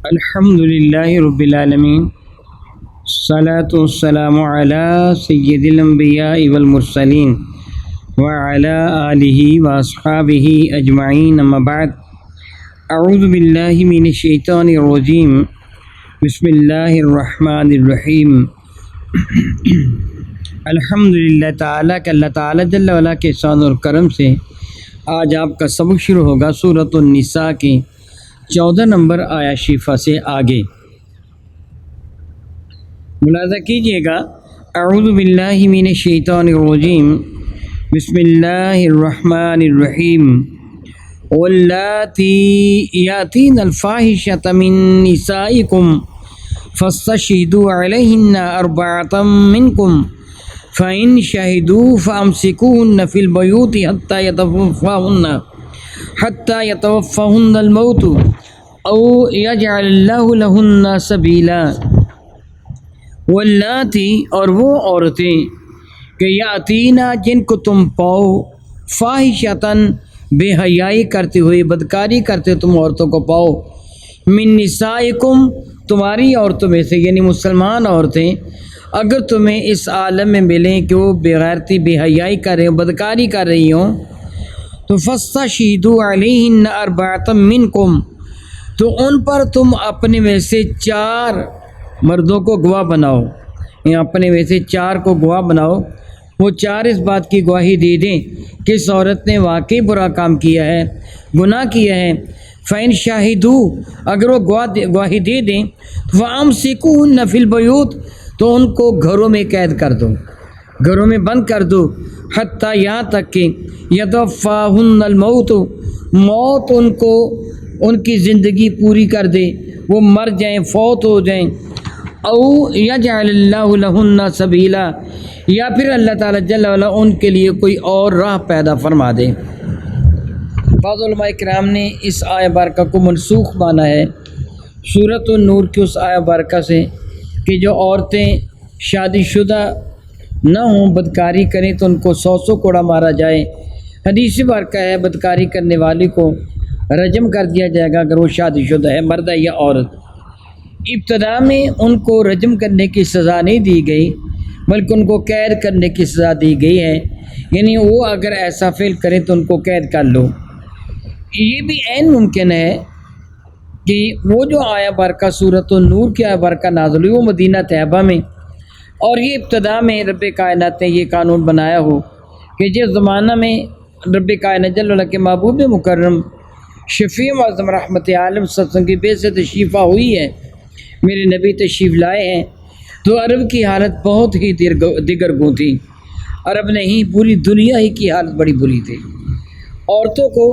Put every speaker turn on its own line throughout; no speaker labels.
الحمد للہ رب العالمین، الصلاۃ والسلام علی سید الانبیاء والمرسلین وعلی آلہ واصحابہ اجمعین، اما بعد، اعوذ باللہ من الشیطان الرجیم، بسم اللہ الرحمن الرحیم۔ الحمد للہ تعالیٰ کہ اللہ تعالیٰ جل وعلا کے احسان اور کرم سے آج آپ کا سبق شروع ہوگا سورۃ النساء کی 14 نمبر آیا شفا سے آگے۔ ملاحظہ کیجئے گا، اعوذ باللہ من الشیطان الرجیم، بسم اللہ الرحمن الرحیم۔ واللاتی یاتین الفاحشۃ من نسائکم فاستشہدوا علیہن اربعۃ منکم فإن شہدوا فامسکوہن فی البیوت حتی یتوفاہن الموت او یجعل اللہ لہن سبیلا۔ واللاتی، اور وہ عورتیں کہ یاتینا جن کو تم پاؤ، فاحشتاً بے حیائی کرتے ہوئے، بدکاری کرتے تم عورتوں کو پاؤ، من نسائکم تمہاری عورتوں میں سے، یعنی مسلمان عورتیں اگر تمہیں اس عالم میں ملیں کہ وہ بے غیرتی بے حیائی کر رہی ہوں، بدکاری کر رہی ہوں، تو فاستشہدوا علیہن اربعۃ منکم، تو ان پر تم اپنے میں سے 4 مردوں کو گواہ بناؤ، یا اپنے میں سے 4 کو گواہ بناؤ، وہ 4 اس بات کی گواہی دے دیں کہ اس عورت نے واقعی برا کام کیا ہے، گناہ کیا ہے۔ فَإِن شَاہِدُوا، اگر وہ گواہی دے دیں، فَأَمْسِكُوهُنَّ فِي الْبُيُوتِ، تو ان کو گھروں میں قید کر دو، گھروں میں بند کر دو، حتیٰ یہاں تک کہ یتوفاہن الموت، موت ان کو ان کی زندگی پوری کر دے، وہ مر جائیں، فوت ہو جائیں، او یجعل اللہ لہن سبیلا، یا پھر اللہ تعالیٰ جل وعلا ان کے لیے کوئی اور راہ پیدا فرما دے۔ بعض علماء کرام نے اس آیہ بارکہ کو منسوخ مانا ہے سورۃ النور کی اس آیہ بارکہ سے کہ جو عورتیں شادی شدہ نہ ہوں، بدکاری کریں تو ان کو 100 کوڑا مارا جائے۔ حدیث بارکہ ہے بدکاری کرنے والی کو رجم کر دیا جائے گا اگر وہ شادی شدہ ہے، مرد ہے یا عورت۔ ابتدا میں ان کو رجم کرنے کی سزا نہیں دی گئی بلکہ ان کو قید کرنے کی سزا دی گئی ہے، یعنی وہ اگر ایسا فعل کریں تو ان کو قید کر لو۔ یہ بھی عین ممکن ہے کہ وہ جو آیہ بارکہ سورۃ النور کی آیہ بارکہ نازل ہوئی وہ مدینہ طیبہ میں، اور یہ ابتدا میں رب کائنات نے یہ قانون بنایا ہو کہ جس زمانہ میں رب کائنات جل وعلا کے محبوب مکرم شفیع معظم رحمت عالم صلی اللہ علیہ وسلم کی بعثت تشریفہ ہوئی ہے، میرے نبی تشریف لائے ہیں، تو عرب کی حالت بہت ہی دیگر گوں تھی۔ عرب نہیں، پوری دنیا ہی کی حالت بڑی بری تھی۔ عورتوں کو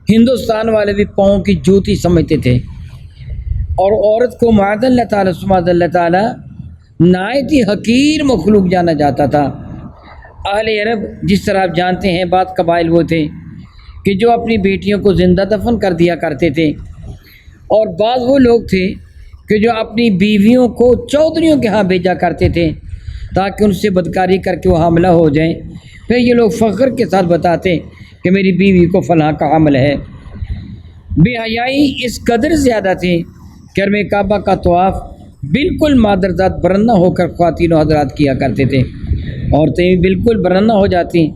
ہندوستان والے بھی پاؤں کی جوتی سمجھتے تھے، اور عورت کو معاذ اللہ تعالیٰ سبحان اللہ تعالیٰ نہایت ہی حقیر مخلوق جانا جاتا تھا۔ اہل عرب جس طرح آپ جانتے ہیں، بعض قبائل وہ تھے کہ جو اپنی بیٹیوں کو زندہ دفن کر دیا کرتے تھے، اور بعض وہ لوگ تھے کہ جو اپنی بیویوں کو چودھریوں کے ہاں بھیجا کرتے تھے تاکہ ان سے بدکاری کر کے وہ حاملہ ہو جائیں، پھر یہ لوگ فخر کے ساتھ بتاتے کہ میری بیوی کو فلاں کا حمل ہے۔ بے حیائی اس قدر زیادہ تھی کہ حرم کعبہ کا طواف بالکل مادرزاد برہنہ ہو کر خواتین و حضرات کیا کرتے تھے، عورتیں بھی بالکل برہنہ ہو جاتی،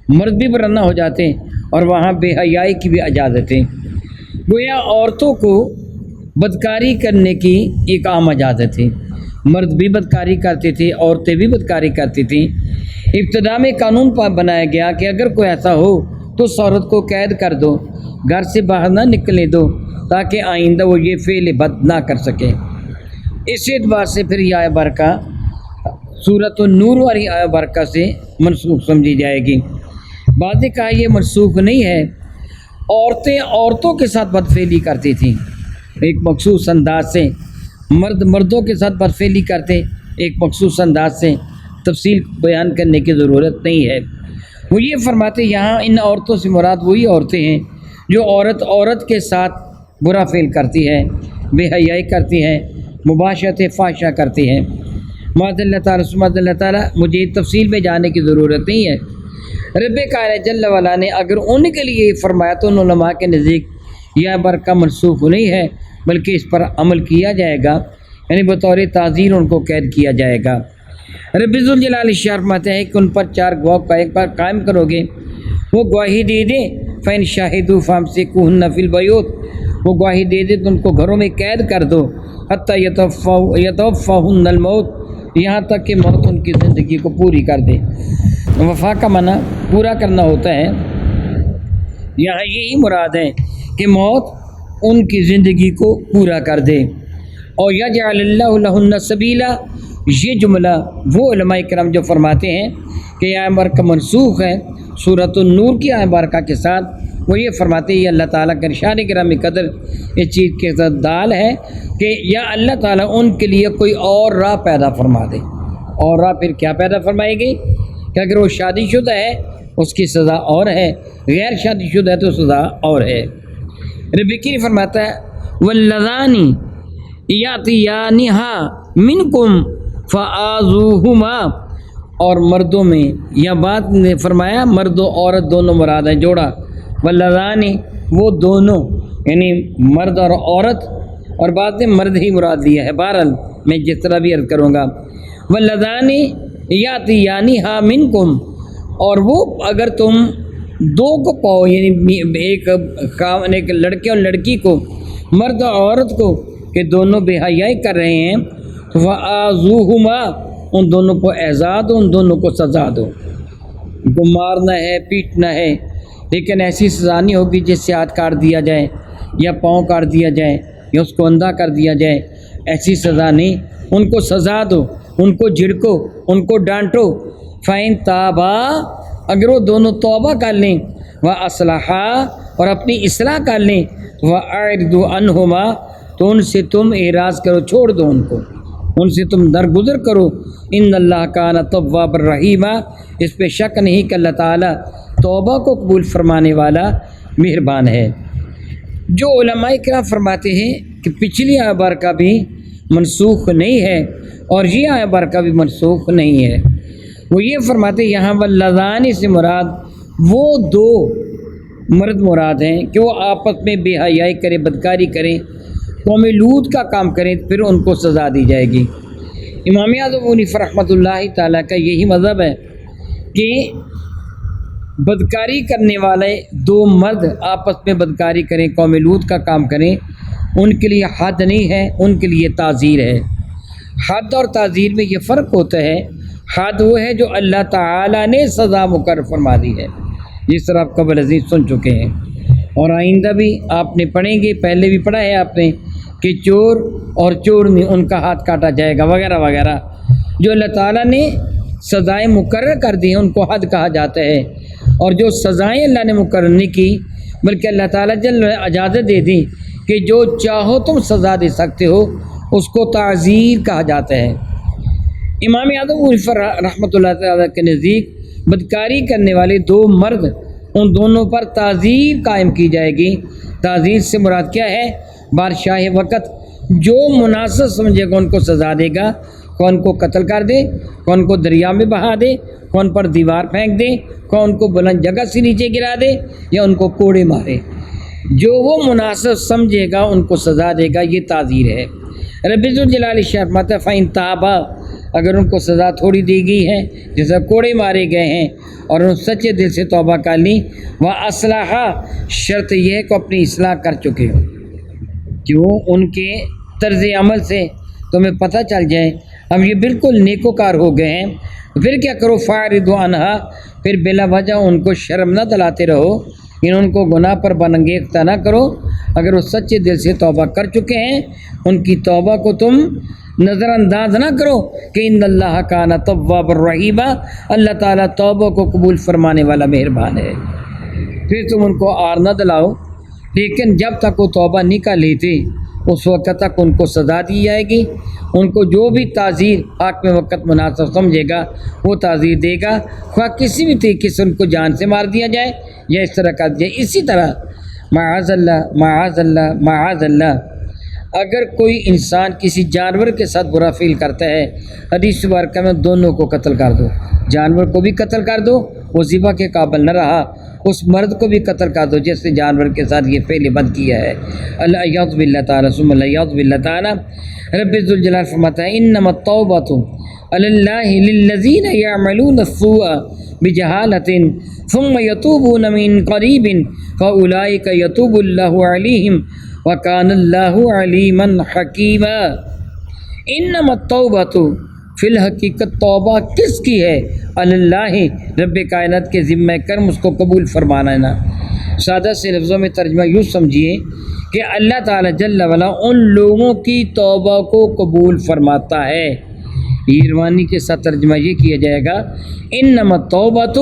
مرد بھی برہنہ ہو جاتے، اور وہاں بے حیائی کی بھی اجازت ہے۔ گویا عورتوں کو بدکاری کرنے کی ایک عام اجازت ہے، مرد بھی بدکاری کرتے تھے، عورتیں بھی بدکاری کرتی تھیں۔ ابتدا میں قانون بنایا گیا کہ اگر کوئی ایسا ہو تو اس عورت کو قید کر دو، گھر سے باہر نہ نکلنے دو تاکہ آئندہ وہ یہ فعل بد نہ کر سکے۔ اس اعتبار سے پھر یہ آیہ برکہ سورۃ النور والی آیہ برکہ سے منسوخ سمجھی جائے گی۔ بعض نے کہا یہ منسوخ نہیں ہے، عورتیں عورتوں کے ساتھ بدفعلی کرتی تھیں ایک مخصوص انداز سے، مرد مردوں کے ساتھ بدفعلی کرتے ایک مخصوص انداز سے، تفصیل بیان کرنے کی ضرورت نہیں ہے۔ وہ یہ فرماتے یہاں ان عورتوں سے مراد وہی عورتیں ہیں جو عورت کے ساتھ برا فعل کرتی ہے، بے حیائی کرتی ہیں، مباشرت فاحشہ کرتی ہیں۔ معاذ اللہ تعالیٰ سبحانہ اللہ تعالیٰ، مجھے تفصیل میں جانے کی ضرورت نہیں ہے۔ رب کائنات جل وعلا نے اگر ان کے لیے فرمایا تو ان علماء کے نزدیک یہ برکہ منسوخ نہیں ہے بلکہ اس پر عمل کیا جائے گا، یعنی بطور تعزیر ان کو قید کیا جائے گا۔ رب ذوالجلال ارشاد فرماتے ہیں کہ ان پر 4 گواہ کا ایک بار قائم کرو گے، وہ گواہی دے دیں، فَإِن شَهِدُوا فَأَمْسِكُوهُنَّ فِي الْبُيُوتِ، وہ گواہی دے دے تو ان کو گھروں میں قید کر دو، حَتَّى يَتَوَفَّاهُنَّ الْمَوْتُ، یہاں تک کہ موت ان کی زندگی کو پوری کر دے۔ وفا کا معنی پورا کرنا ہوتا ہے، یہاں یہی مراد ہے کہ موت ان کی زندگی کو پورا کر دے۔ اور یجعل اللہ لہن سبیلا، یہ جملہ وہ علماء کرام جو فرماتے ہیں کہ یہ آیت مبارکہ منسوخ ہے سورۃ النور کی آیت مبارکہ کے ساتھ، وہ یہ فرماتے ہیں یہ اللہ تعالیٰ کا ارشاد گرامی قدر اس چیز کے ساتھ دال ہے کہ یا اللہ تعالیٰ ان کے لیے کوئی اور راہ پیدا فرما دے۔ اور راہ پھر کیا پیدا فرمائے گی کہ اگر وہ شادی شدہ ہے اس کی سزا اور ہے، غیر شادی شدہ ہے تو سزا اور ہے۔ رب کریم فرماتا ہے واللذانی یاتیانہا منکم فآذوہما، اور مردوں میں یا بات نے فرمایا مرد و عورت دونوں مراد ہیں، جوڑا واللذانی وہ دونوں یعنی مرد اور عورت، اور بعد نے مرد ہی مراد لیا ہے، بہرحال میں جس طرح بھی عرض کروں گا واللذانی یاتیانہا منکم، اور وہ اگر تم دو کو پاؤ یعنی ایک لڑکے اور لڑکی کو، مرد اور عورت کو کہ دونوں بے حیائی کر رہے ہیں تو فآذوہما، ان دونوں کو اعزاء دو، ان دونوں کو سزا دو، ان کو مارنا ہے پیٹنا ہے، لیکن ایسی سزا نہیں ہوگی جس سے ہاتھ کاٹ دیا جائے یا پاؤں کاٹ دیا جائے یا اس کو اندھا کر دیا جائے، ایسی سزا نہیں، ان کو سزا دو، ان کو جھڑکو، ان کو ڈانٹو۔ فَإِن تَابَا، اگر وہ دونوں توبہ کر لیں، وَأَصْلَحَا، اور اپنی اصلاح کر لیں، وَأَعْرِضُوا عَنْهُمَا، تو ان سے تم اعراض کرو، چھوڑ دو ان کو، ان سے تم درگزر کرو۔ ان اللہ کان تواب الرحیم، اس پہ شک نہیں کہ اللہ تعالیٰ توبہ کو قبول فرمانے والا مہربان ہے۔ جو علماء کرام فرماتے ہیں کہ پچھلی آیت مبارکہ بھی منسوخ نہیں ہے اور یہ آیت مبارکہ بھی منسوخ نہیں ہے، وہ یہ فرماتے ہیں یہاں واللذانی سے مراد وہ دو مرد مراد ہیں کہ وہ آپس میں بے حیائی کریں، بدکاری کریں، قوم لوط کا کام کریں، پھر ان کو سزا دی جائے گی۔ امام اعظم ابو حنیفہ رحمۃ اللہ تعالیٰ کا یہی مذہب ہے کہ بدکاری کرنے والے دو مرد آپس میں بدکاری کریں، قوم لوط کا کام کریں، ان کے لیے حد نہیں ہے، ان کے لیے تعزیر ہے۔ حد اور تعزیر میں یہ فرق ہوتا ہے، حد وہ ہے جو اللہ تعالیٰ نے سزا مقرر فرما دی ہے، جس طرح آپ قبل عزیز سن چکے ہیں، اور آئندہ بھی آپ نے پڑھیں گے، پہلے بھی پڑھا ہے آپ نے کہ چور اور چورنی ان کا ہاتھ کاٹا جائے گا وغیرہ وغیرہ۔ جو اللہ تعالیٰ نے سزائیں مقرر کر دی ہیں ان کو حد کہا جاتا ہے، اور جو سزائیں اللہ نے مقرر نہیں کی بلکہ اللہ تعالیٰ جل اجازت دے دی کہ جو چاہو تم سزا دے سکتے ہو، اس کو تعزیر کہا جاتا ہے۔ امام اعظم رحمۃ اللہ تعالیٰ کے نزدیک بدکاری کرنے والے دو مرد، ان دونوں پر تعزیر قائم کی جائے گی۔ تعزیر سے مراد کیا ہے؟ بادشاہ وقت جو مناسب سمجھے گا ان کو سزا دے گا، کون کو قتل کر دے، کون کو دریا میں بہا دے، کون پر دیوار پھینک دے، کون کو بلند جگہ سے نیچے گرا دے یا ان کو کوڑے مارے، جو وہ مناسب سمجھے گا ان کو سزا دے گا، یہ تعزیر ہے۔ رب ذوالجلال فرماتا ہے فَإِن تَابَا، اگر ان کو سزا تھوڑی دی گئی ہے جیسے کوڑے مارے گئے ہیں اور ان سچے دل سے توبہ کر لی، وَأَصْلَحَا، شرط یہ ہے کہ اپنی اصلاح کر چکے ہو، کیوں ان کے طرز عمل سے تمہیں پتہ چل جائے ہم یہ بالکل نیکوکار ہو گئے ہیں، پھر کیا کرو؟ فَأَعْرِضُوا عَنْهَا، پھر بلا وجہ ان کو شرم نہ دلاتے رہو، ان کو گناہ پر بننگیختہ نہ کرو۔ اگر وہ سچے دل سے توبہ کر چکے ہیں ان کی توبہ کو تم نظر انداز نہ کرو کہ ان اللہ کان تواب الرحیم، اللہ تعالیٰ توبہ کو قبول فرمانے والا مہربان ہے۔ پھر تم ان کو آر نہ دلاؤ، لیکن جب تک وہ توبہ نہیں کر لیتے اس وقت تک ان کو سزا دی جائے گی۔ ان کو جو بھی تعزیر حق میں وقت مناسب سمجھے گا وہ تعزیر دے گا، خواہ کسی بھی طریقے سے ان کو جان سے مار دیا جائے یا اس طرح کر دیا جائے۔ اسی طرح معاذ اللہ معاذ اللہ معاذ اللہ، اگر کوئی انسان کسی جانور کے ساتھ برا فعل کرتا ہے، حدیث مبارکہ میں دونوں کو قتل کر دو، جانور کو بھی قتل کر دو، وہ ذبح کے قابل نہ رہا اس مرد کو بھی قتل کر دو جس نے جانور کے ساتھ یہ فعل بد کیا ہے۔ الیاذ باللہ تعالیٰ ثم الیاذ باللہ تعالیٰ۔ رب ذوالجلال فرماتا ہے انما التوبۃ علی اللہ للذین یعملون السوء بجہالۃ ثم یتوبون من قریب فاولئک یتوب اللہ علیہم وکان اللہ علیما حکیما۔ انما التوبۃ، فی الحقیقت توبہ کس کی ہے؟ اللہ، رب کائنات کے ذمہ کرم اس کو قبول فرمانا ہے نا۔ سادہ سے لفظوں میں ترجمہ یوں سمجھیے کہ اللہ تعالیٰ جل وعلا ان لوگوں کی توبہ کو قبول فرماتا ہے۔ یہ روانی کے ساتھ ترجمہ یہ کیا جائے گا انما التوبۃ،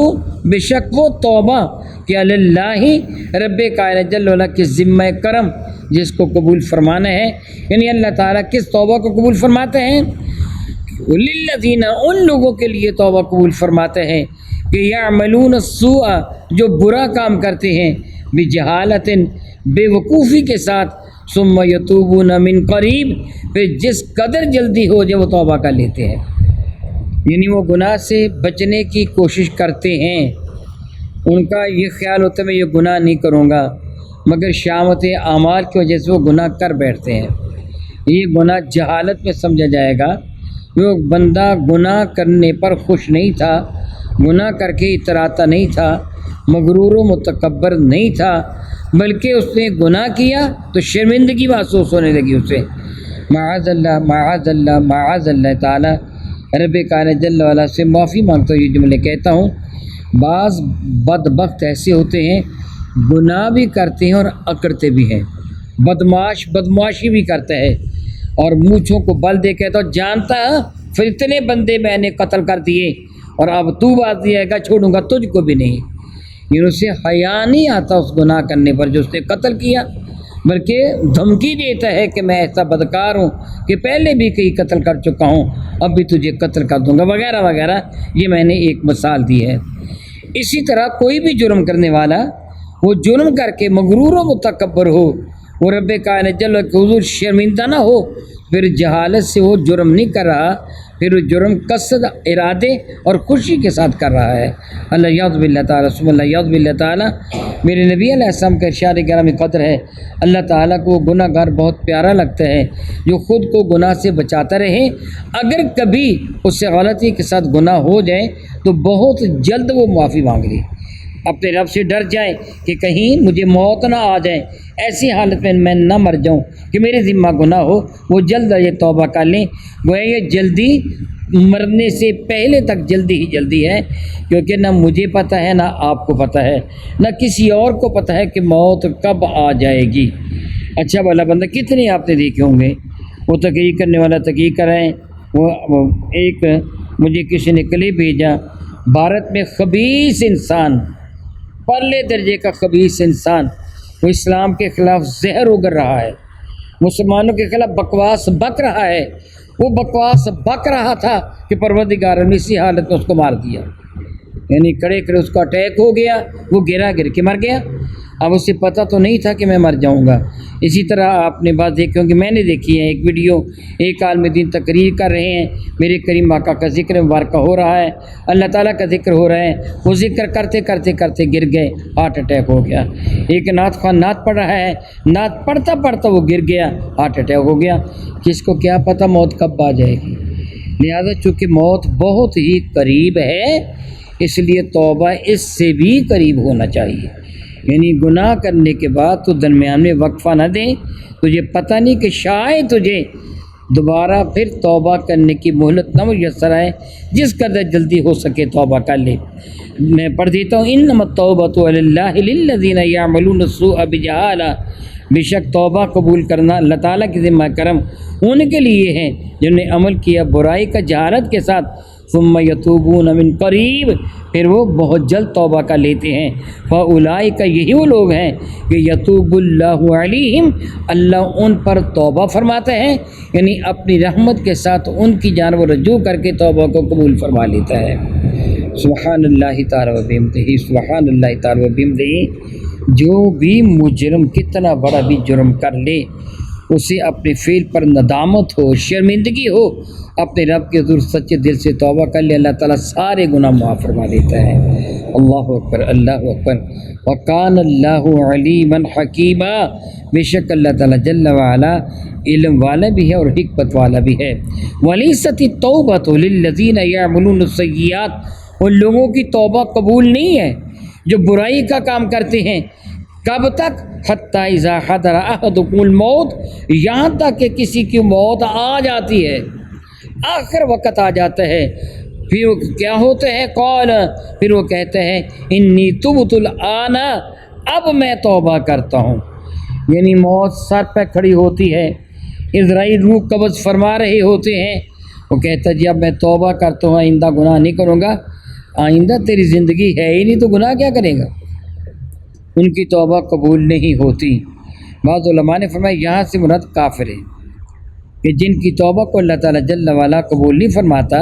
بے شک وہ توبہ کہ اللہ رب کائنات جل وعلا کے ذمہ کرم جس کو قبول فرمانا ہے، یعنی اللہ تعالیٰ کس توبہ کو قبول فرماتے ہیں؟ للذین، ان لوگوں کے لیے توبہ قبول فرماتے ہیں کہ یعملون السوء، جو برا کام کرتے ہیں، بجہالۃ، بے وقوفی کے ساتھ، ثم یتوبون من قریب، پھر جس قدر جلدی ہو جائے وہ توبہ کر لیتے ہیں، یعنی وہ گناہ سے بچنے کی کوشش کرتے ہیں۔ ان کا یہ خیال ہوتا ہے میں یہ گناہ نہیں کروں گا، مگر شامت اعمال کی وجہ سے وہ گناہ کر بیٹھتے ہیں۔ یہ گناہ جہالت میں سمجھا جائے گا۔ جو بندہ گناہ کرنے پر خوش نہیں تھا، گناہ کر کے اتراتا نہیں تھا، مغرور و متکبر نہیں تھا، بلکہ اس نے گناہ کیا تو شرمندگی محسوس ہونے لگی اسے۔ معاذ اللہ معاذ اللہ معاذ اللہ تعالیٰ، رب کائنات جل وعلا سے معافی مانگتا ہوں یہ جملے کہتا ہوں۔ بعض بدبخت ایسے ہوتے ہیں گناہ بھی کرتے ہیں اور اکڑتے بھی ہیں۔ بدماش بدماشی بھی کرتا ہے اور مونچھوں کو بل دے کہتا ہوں جانتا پھر اتنے بندے میں نے قتل کر دیے اور اب تو بات دیا گا چھوڑوں گا تجھ کو بھی نہیں۔ یہ اسے حیا نہیں آتا اس گناہ کرنے پر جو اس نے قتل کیا، بلکہ دھمکی دیتا ہے کہ میں ایسا بدکار ہوں کہ پہلے بھی کئی قتل کر چکا ہوں، اب بھی تجھے قتل کر دوں گا وغیرہ وغیرہ۔ یہ میں نے ایک مثال دی ہے۔ اسی طرح کوئی بھی جرم کرنے والا وہ جرم کر کے مغرور و متکبر ہو، وہ رب کائنات جل کے حضور شرمندہ نہ ہو، پھر جہالت سے وہ جرم نہیں کر رہا، پھر وہ جرم قصد، ارادے اور خوشی کے ساتھ کر رہا ہے۔ اللہ یعوذ باللہ تعالیٰ ثم اللہ یعوذ باللہ تعالیٰ۔ میرے نبی علیہ السلام کا ارشاد گرامی قدر ہے اللہ تعالیٰ کو گناہ گار بہت پیارا لگتا ہے جو خود کو گناہ سے بچاتا رہے، اگر کبھی اس سے غلطی کے ساتھ گناہ ہو جائے تو بہت جلد وہ معافی مانگ لے، اپنے رب سے ڈر جائے کہ کہیں مجھے موت نہ آ جائے، ایسی حالت میں نہ مر جاؤں کہ میرے ذمہ گناہ ہو، وہ جلد یہ توبہ کر لیں۔ گویا یہ جلدی مرنے سے پہلے تک جلدی ہی جلدی ہے، کیونکہ نہ مجھے پتہ ہے نہ آپ کو پتہ ہے نہ کسی اور کو پتہ ہے کہ موت کب آ جائے گی۔ اچھا بھلا بندہ کتنے آپ نے دیکھے ہوں گے، وہ تقریر کرنے والا تقریر کر رہے ہیں۔ وہ ایک مجھے کسی نے کلپ بھیجا، بھارت میں خبیث انسان، پرلے درجے کا خبیث انسان، وہ اسلام کے خلاف زہر اگل رہا ہے، مسلمانوں کے خلاف بکواس بک رہا ہے۔ وہ بکواس بک رہا تھا کہ پروردگار نے اسی حالت میں اس کو مار دیا، یعنی کڑے کڑے اس کا اٹیک ہو گیا، وہ گر کے مر گیا۔ اب اسے پتہ تو نہیں تھا کہ میں مر جاؤں گا۔ اسی طرح آپ نے بات دیکھی کہ میں نے دیکھی ہے ایک ویڈیو، ایک عالم دین تقریر کر رہے ہیں، میرے کریم آقا کا ذکر مبارکہ ہو رہا ہے، اللہ تعالیٰ کا ذکر ہو رہا ہے، وہ ذکر کرتے کرتے کرتے گر گئے، ہارٹ اٹیک ہو گیا۔ ایک نعت خواہ نعت پڑھ رہا ہے، نعت پڑھتا پڑھتا وہ گر گیا، ہارٹ اٹیک ہو گیا۔ کس کو کیا پتہ موت کب آ جائے گی؟ لہذا چونکہ موت بہت ہی قریب ہے، اس لیے توبہ اس سے بھی قریب ہونا چاہیے۔ یعنی گناہ کرنے کے بعد تو درمیان میں وقفہ نہ دیں، تجھے پتہ نہیں کہ شاید تجھے دوبارہ پھر توبہ کرنے کی مہلت نہ میسر آئے، جس قدر جلدی ہو سکے توبہ کر لے۔ میں پڑھ دیتا ہوں انما التوبۃ علی اللہ للذین یعملون السوء بجہالہ، بے شک توبہ قبول کرنا اللہ تعالیٰ کی ذمہ کرم ان کے لیے ہیں جنہوں نے عمل کیا برائی کا جہالت کے ساتھ، ثم یتوبون من قریب، پھر وہ بہت جلد توبہ کر لیتے ہیں۔ فاولئک، یہی وہ لوگ ہیں کہ یتوب اللہ علیہم، اللہ ان پر توبہ فرماتے ہیں، یعنی اپنی رحمت کے ساتھ ان کی جانب رجوع کر کے توبہ کو قبول فرما لیتا ہے۔ سبحان اللہ تعالی و بحمدہ، سبحان اللہ تعالی و بحمدہ۔ جو بھی مجرم کتنا بڑا بھی جرم کر لے، اسے اپنے فعل پر ندامت ہو، شرمندگی ہو، اپنے رب کے حضور سچے دل سے توبہ کر لے، اللہ تعالیٰ سارے گناہ معاف فرما دیتا ہے۔ اللہ اکبر اللہ اکبر۔ وکان اللہ علیما حکیما، بے شک اللہ تعالیٰ جل وعلا علم والا بھی ہے اور حکمت والا بھی ہے۔ ولیست التوبۃ للذین یعملون السیئات، ان لوگوں کی توبہ قبول نہیں ہے جو برائی کا کام کرتے ہیں۔ کب تک؟ حتی اذا حضر احدکم الموت، یہاں تک کہ کسی کی موت آ جاتی ہے، آخر وقت آ جاتا ہے، پھر وہ کیا ہوتا ہے؟ قال، پھر وہ کہتا ہے انی تبت الآن، اب میں توبہ کرتا ہوں۔ یعنی موت سر پہ کھڑی ہوتی ہے، عزرائیل روح قبض فرما رہے ہوتے ہیں، وہ کہتا ہے جی اب میں توبہ کرتا ہوں، آئندہ گناہ نہیں کروں گا۔ آئندہ تیری زندگی ہے ہی نہیں تو گناہ کیا کرے گا؟ ان کی توبہ قبول نہیں ہوتی۔ بعض علماء نے فرمایا یہاں سے مراد کافر ہے، کہ جن کی توبہ کو اللہ تعالیٰ جل وعلا قبول نہیں فرماتا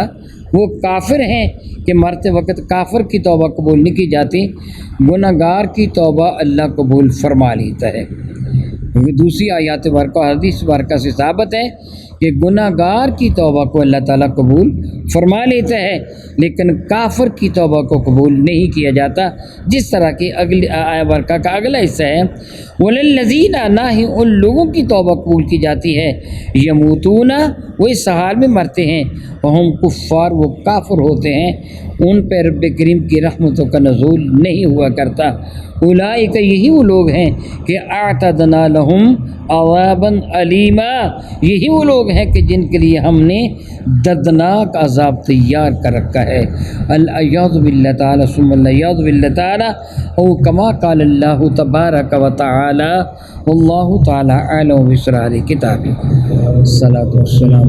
وہ کافر ہیں، کہ مرتے وقت کافر کی توبہ قبول نہیں کی جاتی، گناہ گار کی توبہ اللہ قبول فرما لیتا ہے۔ کیونکہ دوسری آیات بارکہ اور حدیث بارکہ سے ثابت ہے کہ گناہ گار کی توبہ کو اللہ تعالیٰ قبول فرما لیتا ہے، لیکن کافر کی توبہ کو قبول نہیں کیا جاتا، جس طرح کہ اگلی آیت بارکہ کا اگلا حصہ ہے وَلَلَّذِينَ، نہ ہی ان لوگوں کی توبہ قبول کی جاتی ہے یموتون، وہ اس حال میں مرتے ہیں، وہم کفار، وہ کافر ہوتے ہیں، ان پہ رب کریم کی رحمتوں کا نزول نہیں ہوا کرتا۔ اولئک، یہی وہ لوگ ہیں کہ اعتدنا لہم عذابا علیما، یہی وہ لوگ ہیں کہ جن کے لیے ہم نے دردناک عذاب تیار کر رکھا ہے۔ العیاذ باللہ تعالی ثم العیاذ باللہ تعالی، او کما قال اللہ تبارک و تعالی، واللہ تعالی اعلم باسرار کتابہ۔ الصلاۃ والسلام